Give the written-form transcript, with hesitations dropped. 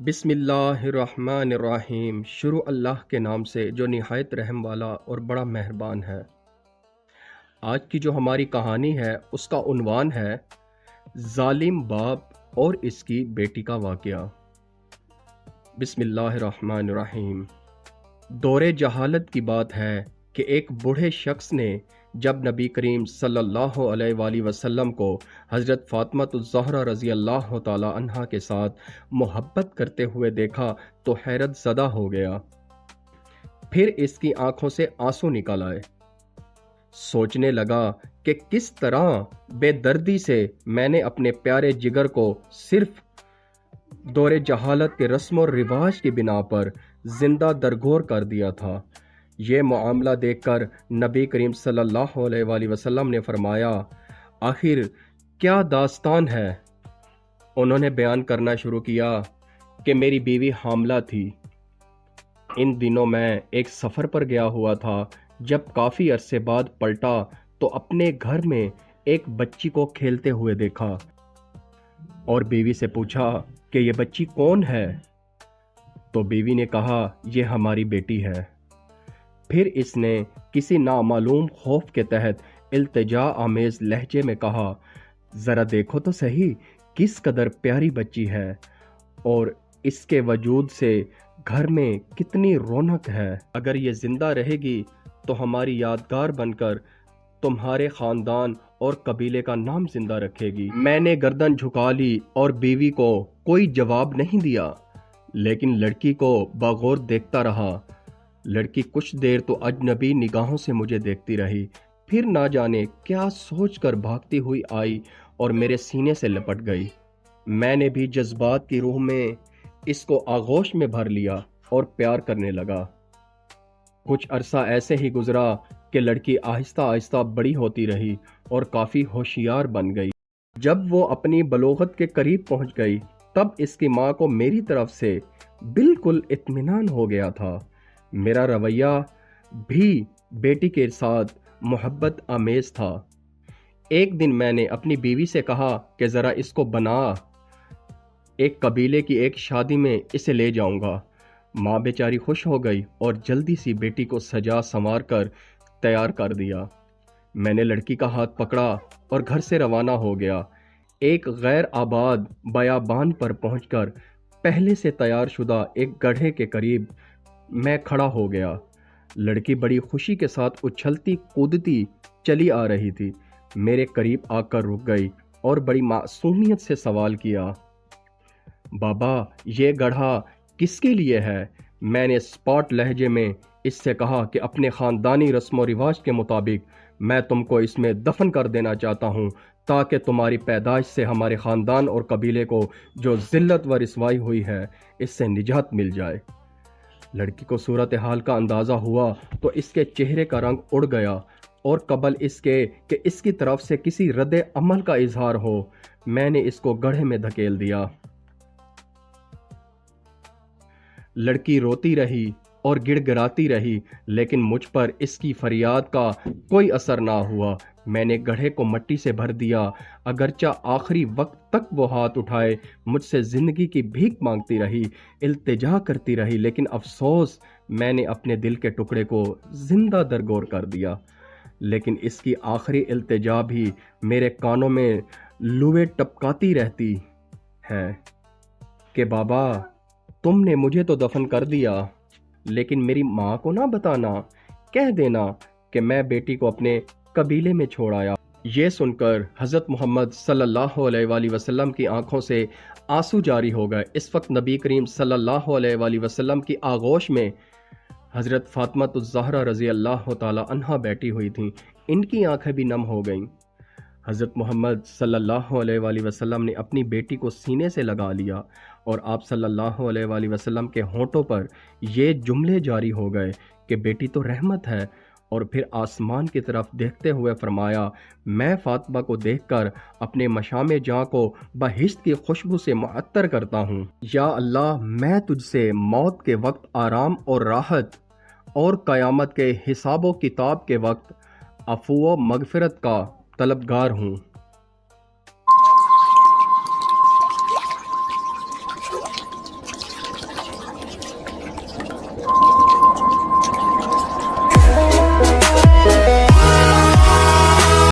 بسم اللہ الرحمن الرحیم۔ شروع اللہ کے نام سے جو نہایت رحم والا اور بڑا مہربان ہے۔ آج کی جو ہماری کہانی ہے اس کا عنوان ہے ظالم باپ اور اس کی بیٹی کا واقعہ۔ بسم اللہ الرحمن الرحیم۔ دور جہالت کی بات ہے کہ ایک بوڑھے شخص نے جب نبی کریم صلی اللہ علیہ وآلہ وسلم کو حضرت فاطمہ الزہرا رضی اللہ تعالی عنہا کے ساتھ محبت کرتے ہوئے دیکھا تو حیرت زدہ ہو گیا۔ پھر اس کی آنکھوں سے آنسو نکل آئے۔ سوچنے لگا کہ کس طرح بے دردی سے میں نے اپنے پیارے جگر کو صرف دور جہالت کے رسم و رواج کی بنا پر زندہ درگور کر دیا تھا۔ یہ معاملہ دیکھ کر نبی کریم صلی اللہ علیہ وآلہ وسلم نے فرمایا، آخر کیا داستان ہے؟ انہوں نے بیان کرنا شروع کیا کہ میری بیوی حاملہ تھی۔ ان دنوں میں ایک سفر پر گیا ہوا تھا۔ جب کافی عرصے بعد پلٹا تو اپنے گھر میں ایک بچی کو کھیلتے ہوئے دیکھا اور بیوی سے پوچھا کہ یہ بچی کون ہے؟ تو بیوی نے کہا یہ ہماری بیٹی ہے۔ پھر اس نے کسی نامعلوم خوف کے تحت التجا آمیز لہجے میں کہا، ذرا دیکھو تو صحیح کس قدر پیاری بچی ہے اور اس کے وجود سے گھر میں کتنی رونق ہے۔ اگر یہ زندہ رہے گی تو ہماری یادگار بن کر تمہارے خاندان اور قبیلے کا نام زندہ رکھے گی۔ میں نے گردن جھکا لی اور بیوی کو کوئی جواب نہیں دیا، لیکن لڑکی کو بغور دیکھتا رہا۔ لڑکی کچھ دیر تو اجنبی نگاہوں سے مجھے دیکھتی رہی، پھر نہ جانے کیا سوچ کر بھاگتی ہوئی آئی اور میرے سینے سے لپٹ گئی۔ میں نے بھی جذبات کی روح میں اس کو آغوش میں بھر لیا اور پیار کرنے لگا۔ کچھ عرصہ ایسے ہی گزرا کہ لڑکی آہستہ آہستہ بڑی ہوتی رہی اور کافی ہوشیار بن گئی۔ جب وہ اپنی بلوغت کے قریب پہنچ گئی تب اس کی ماں کو میری طرف سے بالکل اطمینان ہو گیا تھا۔ میرا رویہ بھی بیٹی کے ساتھ محبت آمیز تھا۔ ایک دن میں نے اپنی بیوی سے کہا کہ ذرا اس کو بنا، ایک قبیلے کی ایک شادی میں اسے لے جاؤں گا۔ ماں بیچاری خوش ہو گئی اور جلدی سی بیٹی کو سجا سنوار کر تیار کر دیا۔ میں نے لڑکی کا ہاتھ پکڑا اور گھر سے روانہ ہو گیا۔ ایک غیر آباد بیابان پر پہنچ کر پہلے سے تیار شدہ ایک گڑھے کے قریب میں کھڑا ہو گیا۔ لڑکی بڑی خوشی کے ساتھ اچھلتی کودتی چلی آ رہی تھی۔ میرے قریب آ کر رک گئی اور بڑی معصومیت سے سوال کیا، بابا یہ گڑھا کس کے لیے ہے؟ میں نے اسپاٹ لہجے میں اس سے کہا کہ اپنے خاندانی رسم و رواج کے مطابق میں تم کو اس میں دفن کر دینا چاہتا ہوں تاکہ تمہاری پیدائش سے ہمارے خاندان اور قبیلے کو جو ذلت و رسوائی ہوئی ہے اس سے نجات مل جائے۔ لڑکی کو صورتحال کا اندازہ ہوا تو اس کے چہرے کا رنگ اڑ گیا اور قبل اس کے کہ اس کی طرف سے کسی رد عمل کا اظہار ہو میں نے اس کو گڑھے میں دھکیل دیا۔ لڑکی روتی رہی اور گڑ گڑاتی رہی لیکن مجھ پر اس کی فریاد کا کوئی اثر نہ ہوا۔ میں نے گڑھے کو مٹی سے بھر دیا، اگرچہ آخری وقت تک وہ ہاتھ اٹھائے مجھ سے زندگی کی بھیک مانگتی رہی، التجا کرتی رہی، لیکن افسوس میں نے اپنے دل کے ٹکڑے کو زندہ درگور کر دیا۔ لیکن اس کی آخری التجا بھی میرے کانوں میں لوے ٹپکاتی رہتی ہے کہ بابا تم نے مجھے تو دفن کر دیا لیکن میری ماں کو نہ بتانا، کہہ دینا کہ میں بیٹی کو اپنے قبیلے میں چھوڑ آیا۔ یہ سن کر حضرت محمد صلی اللہ علیہ وآلہ وسلم کی آنکھوں سے آنسو جاری ہو گئے۔ اس وقت نبی کریم صلی اللہ علیہ وآلہ وسلم کی آغوش میں حضرت فاطمہ الزہرا رضی اللہ تعالی عنہا بیٹھی ہوئی تھیں۔ ان کی آنکھیں بھی نم ہو گئیں۔ حضرت محمد صلی اللہ علیہ وآلہ وسلم نے اپنی بیٹی کو سینے سے لگا لیا اور آپ صلی اللہ علیہ وآلہ وسلم کے ہونٹوں پر یہ جملے جاری ہو گئے کہ بیٹی تو رحمت ہے، اور پھر آسمان کی طرف دیکھتے ہوئے فرمایا، میں فاطمہ کو دیکھ کر اپنے مشام جاں کو بہشت کی خوشبو سے معطر کرتا ہوں۔ یا اللہ میں تجھ سے موت کے وقت آرام اور راحت اور قیامت کے حساب و کتاب کے وقت عفو و مغفرت کا طلبگار ہوں۔